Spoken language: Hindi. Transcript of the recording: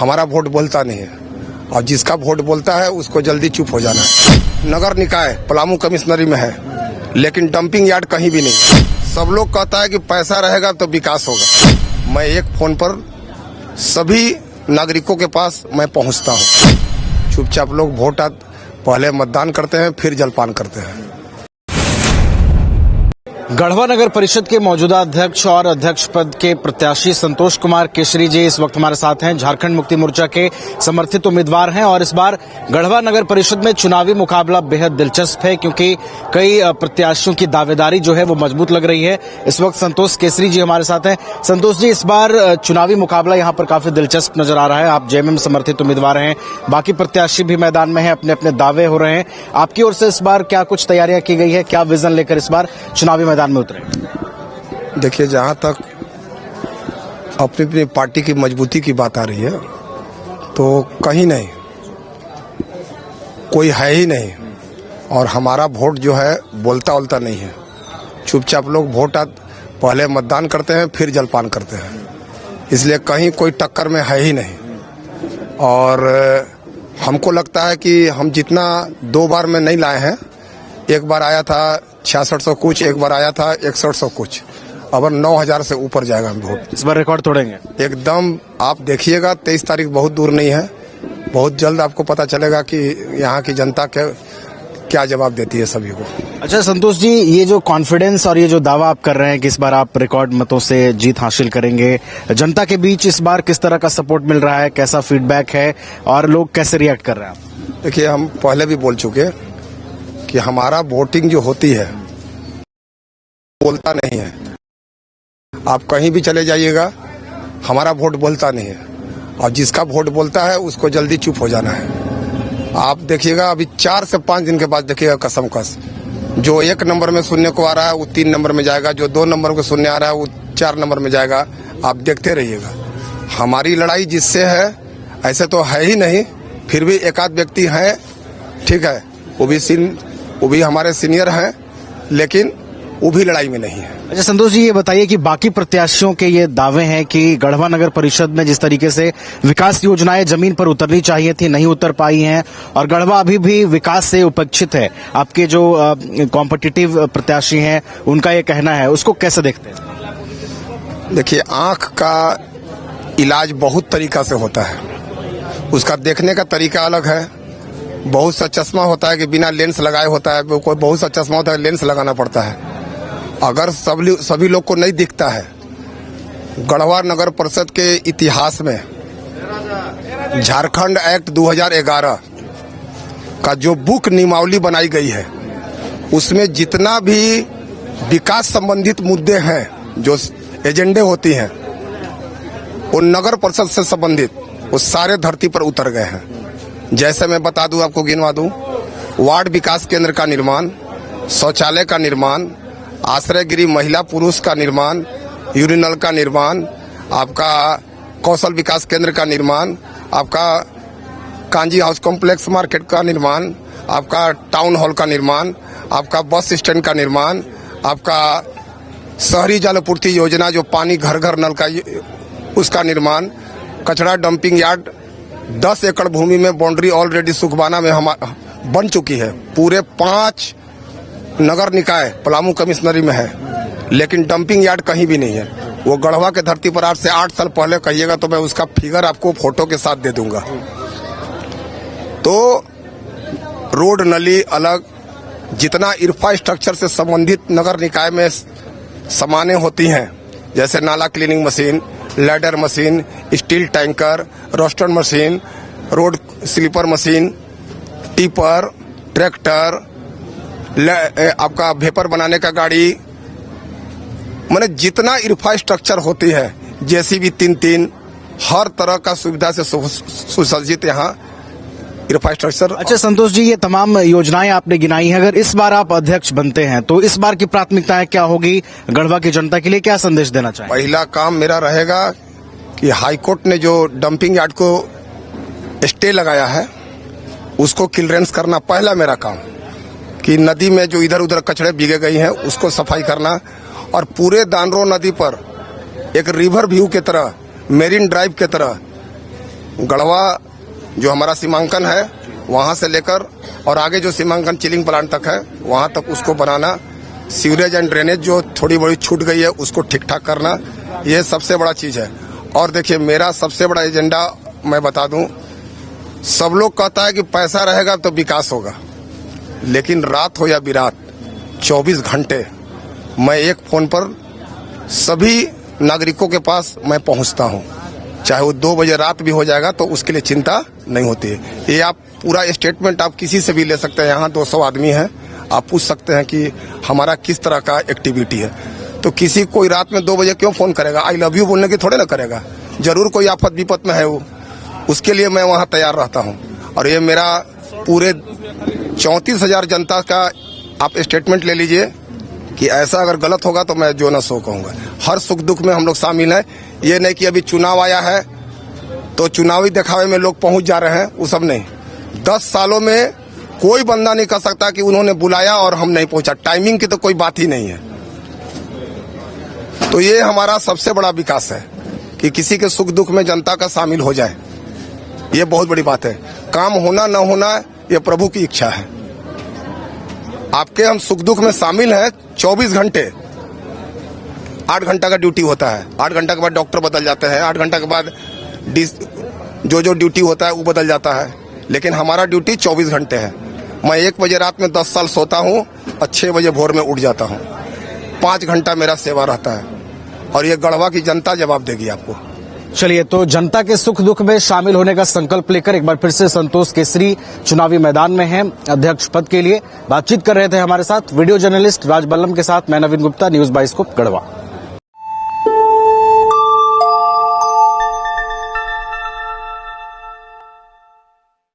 हमारा वोट बोलता नहीं है और जिसका वोट बोलता है उसको जल्दी चुप हो जाना है। नगर निकाय पलामू कमिश्नरी में है, लेकिन डंपिंग यार्ड कहीं भी नहीं। सब लोग कहता है कि पैसा रहेगा तो विकास होगा। मैं एक फोन पर सभी नागरिकों के पास मैं पहुंचता हूं। चुपचाप लोग वोट पहले मतदान करते हैं, फिर जलपान करते हैं। गढ़वा नगर परिषद के मौजूदा अध्यक्ष और अध्यक्ष पद के प्रत्याशी संतोष कुमार केसरी जी इस वक्त हमारे साथ हैं। झारखंड मुक्ति मोर्चा के समर्थित उम्मीदवार हैं और इस बार गढ़वा नगर परिषद में चुनावी मुकाबला बेहद दिलचस्प है, क्योंकि कई प्रत्याशियों की दावेदारी जो है वो मजबूत लग रही है। इस वक्त संतोष केसरी जी हमारे साथ हैं। संतोष जी, इस बार चुनावी मुकाबला यहाँ पर काफी दिलचस्प नजर आ रहा है। आप जेएमएम समर्थित उम्मीदवार हैं, बाकी प्रत्याशी भी मैदान में हैं, अपने अपने दावे हो रहे हैं। आपकी ओर से इस बार क्या कुछ तैयारियां की गई है, क्या विजन लेकर इस बार चुनावी मैदान में उतरे? देखिए, जहां तक अपनी अपनी पार्टी की मजबूती की बात आ रही है तो कहीं नहीं, कोई है ही नहीं। और हमारा वोट जो है बोलता उलता नहीं है। चुपचाप लोग वोट पहले मतदान करते हैं, फिर जलपान करते हैं। इसलिए कहीं कोई टक्कर में है ही नहीं। और हमको लगता है कि हम जितना 2 बार में नहीं लाए हैं, एक बार आया था 6600 कुछ, एक बार आया था 6100 कुछ, अब 9000 से ऊपर जाएगा वोट। इस बार रिकॉर्ड तोड़ेंगे एकदम। आप देखिएगा, 23 तारीख बहुत दूर नहीं है, बहुत जल्द आपको पता चलेगा कि यहाँ की जनता क्या जवाब देती है सभी को। अच्छा संतोष जी, ये जो कॉन्फिडेंस और ये जो दावा आप कर रहे हैं कि इस बार आप रिकॉर्ड मतों से जीत हासिल करेंगे, जनता के बीच इस बार किस तरह का सपोर्ट मिल रहा है, कैसा फीडबैक है और लोग कैसे रिएक्ट कर रहे हैं? देखिए, हम पहले भी बोल चुके कि हमारा वोटिंग जो होती है बोलता नहीं है। आप कहीं भी चले जाइएगा, हमारा वोट बोलता नहीं है और जिसका वोट बोलता है उसको जल्दी चुप हो जाना है। आप देखिएगा, अभी 4 से 5 दिन के बाद देखिएगा कसम कस, जो 1 नंबर में सुनने को आ रहा है वो 3 नंबर में जाएगा, जो 2 नंबर को सुनने आ रहा है वो 4 नंबर में जाएगा। आप देखते रहिएगा। हमारी लड़ाई जिससे है, ऐसे तो है ही नहीं, फिर भी एक आध व्यक्ति है, ठीक है, वो भी हमारे सीनियर हैं, लेकिन वो भी लड़ाई में नहीं है। अच्छा संतोष जी, ये बताइए कि बाकी प्रत्याशियों के ये दावे हैं कि गढ़वा नगर परिषद में जिस तरीके से विकास योजनाएं जमीन पर उतरनी चाहिए थी, नहीं उतर पाई हैं और गढ़वा अभी भी विकास से उपेक्षित है। आपके जो कॉम्पिटिटिव प्रत्याशी हैं उनका ये कहना है, उसको कैसे देखते हैं? देखिए, आंख का इलाज बहुत तरीका से होता है, उसका देखने का तरीका अलग है। बहुत सा चश्मा होता है कि बिना लेंस लगाए होता है, कोई बहुत सा चश्मा होता है लेंस लगाना पड़ता है। अगर सभी लोग को नहीं दिखता है, गढ़वा नगर परिषद के इतिहास में झारखंड एक्ट 2011 का जो बुक नियमावली बनाई गई है, उसमें जितना भी विकास संबंधित मुद्दे हैं, जो एजेंडे होती हैं, वो नगर परिषद से संबंधित वो सारे धरती पर उतर गए हैं। जैसे मैं बता दूं, आपको गिनवा दूं, वार्ड विकास केंद्र का निर्माण, शौचालय का निर्माण, आश्रय गृह महिला पुरुष का निर्माण, यूरिनल का निर्माण, आपका कौशल विकास केंद्र का निर्माण, आपका कांजी हाउस कॉम्प्लेक्स मार्केट का निर्माण, आपका टाउन हॉल का निर्माण, आपका बस स्टैंड का निर्माण, आपका शहरी जल आपूर्ति योजना जो पानी घर घर नल का उसका निर्माण, कचरा डंपिंग यार्ड 10 एकड़ भूमि में बाउंड्री ऑलरेडी सुखबाना में बन चुकी है। पूरे 5 नगर निकाय पलामू कमिश्नरी में है, लेकिन डंपिंग यार्ड कहीं भी नहीं है। वो गढ़वा के धरती पर 8 से 8 साल पहले कहिएगा तो मैं उसका फिगर आपको फोटो के साथ दे दूंगा। तो रोड नली अलग, जितना इंफ्रास्ट्रक्चर से संबंधित नगर निकाय में सामानें होती हैं, जैसे नाला cleaning machine, ladder machine, steel tanker, roaster machine, road sleeper machine, tipper, tractor, आपका वेपर बनाने का गाड़ी, माने जितना इंफ्रास्ट्रक्चर होती है, जेसीबी 3-3, हर तरह का सुविधा से सुसज्जित यहाँ इंफ्रास्ट्रक्चर। अच्छा संतोष जी, ये तमाम योजनाएं आपने गिनाई हैं, अगर इस बार आप अध्यक्ष बनते हैं तो इस बार की प्राथमिकताएं क्या होगी? गढ़वा की जनता के लिए क्या संदेश देना चाहिए? पहला काम मेरा रहेगा कि हाईकोर्ट ने जो डंपिंग यार्ड को स्टे लगाया है उसको क्लियरेंस करना पहला मेरा काम, कि नदी में जो इधर उधर कचड़े बिगे गई हैं उसको सफाई करना, और पूरे दानरो नदी पर एक रिवर व्यू की तरह, मेरीन ड्राइव की तरह गढ़वा जो हमारा सीमांकन है वहां से लेकर और आगे जो सीमांकन चिलिंग प्लांट तक है वहां तक उसको बनाना, सीवरेज एंड ड्रेनेज जो थोड़ी बड़ी छूट गई है उसको ठीक ठाक करना, ये सबसे बड़ा चीज है। और देखिए मेरा सबसे बड़ा एजेंडा मैं बता दूं, सब लोग कहता है कि पैसा रहेगा तो विकास होगा, लेकिन रात हो या बिरात 24 घंटे मैं एक फोन पर सभी नागरिकों के पास मैं पहुंचता हूं, चाहे वो 2 बजे रात भी हो जाएगा तो उसके लिए चिंता नहीं होती है। ये आप पूरा स्टेटमेंट आप किसी से भी ले सकते हैं, यहाँ 200 आदमी हैं, आप पूछ सकते हैं कि हमारा किस तरह का एक्टिविटी है। तो किसी कोई रात में 2 बजे क्यों फोन करेगा, आई लव यू बोलने की थोड़े ना करेगा, जरूर कोई आफत विपत में है वो, उसके लिए मैं वहाँ तैयार रहता हूँ। और ये मेरा पूरे 34,000 जनता का आप स्टेटमेंट ले लीजिए कि ऐसा अगर गलत होगा तो मैं जो ना सो कहूँगा। हर सुख दुख में हम लोग शामिल हैं, ये नहीं कि अभी चुनाव आया है तो चुनावी दिखावे में लोग पहुंच जा रहे हैं, वो सब नहीं। 10 सालों में कोई बंदा नहीं कह सकता कि उन्होंने बुलाया और हम नहीं पहुंचा, टाइमिंग की तो कोई बात ही नहीं है। तो ये हमारा सबसे बड़ा विकास है कि किसी के सुख दुख में जनता का शामिल हो जाए, ये बहुत बड़ी बात है। काम होना न होना ये प्रभु की इच्छा है। आपके हम सुख दुख में शामिल हैं 24 घंटे, 8 घंटा का ड्यूटी होता है, 8 घंटा के बाद डॉक्टर बदल जाते हैं, 8 घंटा के बाद जो ड्यूटी होता है वो बदल जाता है, लेकिन हमारा ड्यूटी 24 घंटे है। मैं 1 बजे रात में 10 साल सोता हूँ और 6 बजे भोर में उठ जाता हूँ, 5 घंटा मेरा सेवा रहता है और ये गढ़वा की जनता जवाब देगी आपको। चलिए, तो जनता के सुख दुख में शामिल होने का संकल्प लेकर एक बार फिर से संतोष केसरी चुनावी मैदान में हैं अध्यक्ष पद के लिए। बातचीत कर रहे थे हमारे साथ वीडियो जर्नलिस्ट राज बल्लम के साथ मैं नवीन गुप्ता, न्यूज 22 गढ़वा।